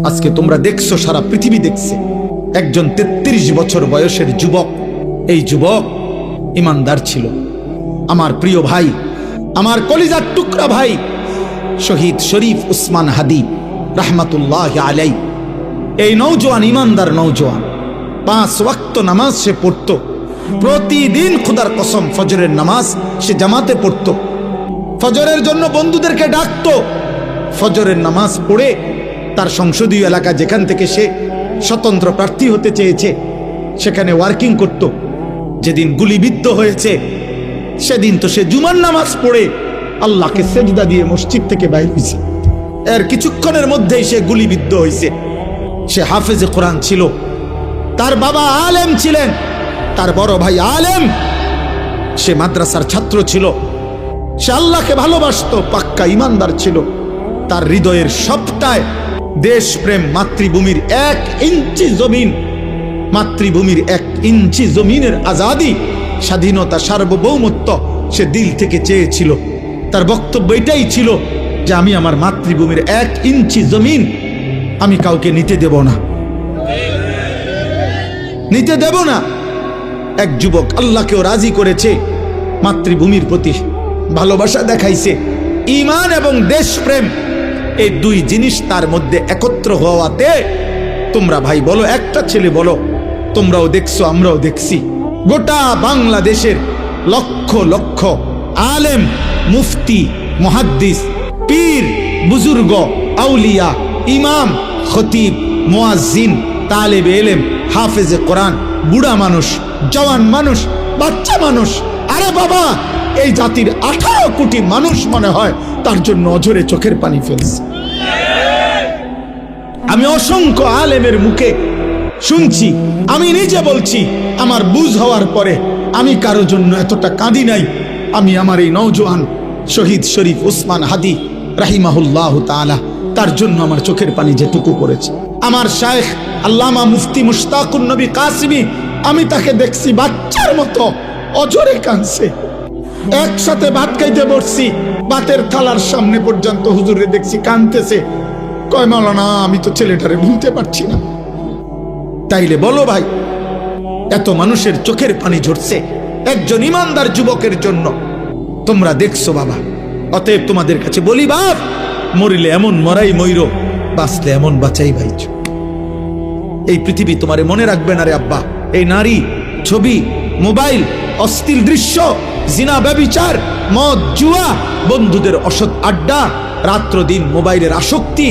আজকে তোমরা দেখছো, সারা পৃথিবী দেখছে, একজন 33 বছর বয়সের যুবক। এই যুবক ইমানদার ছিল। আমার প্রিয় ভাই, আমার কলিজার টুকরা ভাই শহীদ শরীফ উসমান হাদি রাহমাতুল্লাহ আলাই, এই নওজোয়ান ইমানদার নওজোয়ান 5 ওয়াক্ত নামাজ সে পড়ত প্রতিদিন। খোদার কসম, ফজরের নামাজ সে জামাতে পড়ত, ফজরের জন্য বন্ধুদেরকে ডাকতো। ফজরের নামাজ পড়ে তার সংসদীয় এলাকা, যেখান থেকে সে স্বতন্ত্র প্রার্থী হতে চেয়েছে, সেখানে ওয়ার্কিং করত। যেদিন গুলিবিদ্ধ হয়েছে সেদিন তো সে জুমার নামাজ পড়ে আল্লাহকে সেজদা দিয়ে মসজিদ থেকে বাইর হয়েছে। এর কিছুক্ষণের মধ্যেই সে গুলিবিদ্ধ হয়েছে। সে হাফেজে কোরআন ছিল, তার বাবা আলেম ছিলেন, তার বড় ভাই আলেম, সে মাদ্রাসার ছাত্র ছিল, সে আল্লাহকে ভালোবাসতো, পাক্কা ইমানদার ছিল। তার হৃদয়ের সবটায় দেশপ্রেম, মাতৃভূমির 1 ইঞ্চি জমিন, মাতৃভূমির 1 ইঞ্চি জমিনের আজাদি, স্বাধীনতা, সার্বভৌমত্ব সে দিল থেকে চেয়েছিল। তার বক্তব্য এটাই ছিল যে আমি আমার মাতৃভূমির 1 ইঞ্চি জমিন আমি কাউকে নিতে দেব না, নিতে দেব না। এক যুবক আল্লাহকেও রাজি করেছে, মাতৃভূমির প্রতি ভালোবাসা দেখাইছে, ঈমান এবং দেশপ্রেম, এই 2 জিনিস তার মধ্যে একত্র হওয়াতে, তোমরা ভাই বলো, একটা ছেলে বলো, তোমরাও দেখছো আমরাও দেখছি, গোটা বাংলাদেশের লক্ষ লক্ষ আলেম, মুফতি, মুহাদ্দিস, পীর, বুজুর্গ, আউলিয়া, ইমাম, খতিব, মুয়াজ্জিন, তালেবে ইলম, হাফেজে কোরআন, বুড়া মানুষ, জওয়ান মানুষ, বাচ্চা মানুষ, আরে বাবা, এই জাতির 18 কোটি মানুষ মনে হয় তার জন্য অঝরে চোখের পানি ফেলছে। আমি অসংখ্য আলেমের মুখে শুনছি, আমি নিজে বলছি, আমার বুঝ হওয়ার পরে আমি কারো জন্য এতটা কাঁদি নাই। আমি আমার এই নওজোয়ান শহীদ শরীফ উসমান হাদি রাহিমাহুল্লাহ তাআলা, তার জন্য আমার চোখের পানি যেটুকু পড়েছে। আমার শায়েখ আল্লামা মুফতি মুশতাকুন নবী কাসিমি, আমি তাকে দেখছি বাচ্চার মতো অঝরে কাঁদছে। একসাথে ভাত খাইতে বসছি, ভাতের থালার সামনে পর্যন্ত হুজুরে দেখছি কাঁদতেছে। কয় মাওলানা, আমি তো ছেলেটারে ভুলতে পারছি না। তাইলে বলো ভাই, এত মানুষের চোখের পানি ঝরছে একজন ইমানদার যুবকের জন্য, তোমরা দেখছো বাবা। অতএব তোমাদের কাছে বলি, বাপ, মরিলে এমন মরাই মইরো, বাঁচলে এমন বাঁচাই ভাই। এই পৃথিবী তোমারে মনে রাখবে না রে আব্বা। এই নারী, ছবি, মোবাইল, অশ্লীল দৃশ্য, জিনা, ব্যভিচার, মদ, জুয়া, বন্ধুদের অসৎ আড্ডা, রাত্র দিন মোবাইলের আসক্তি,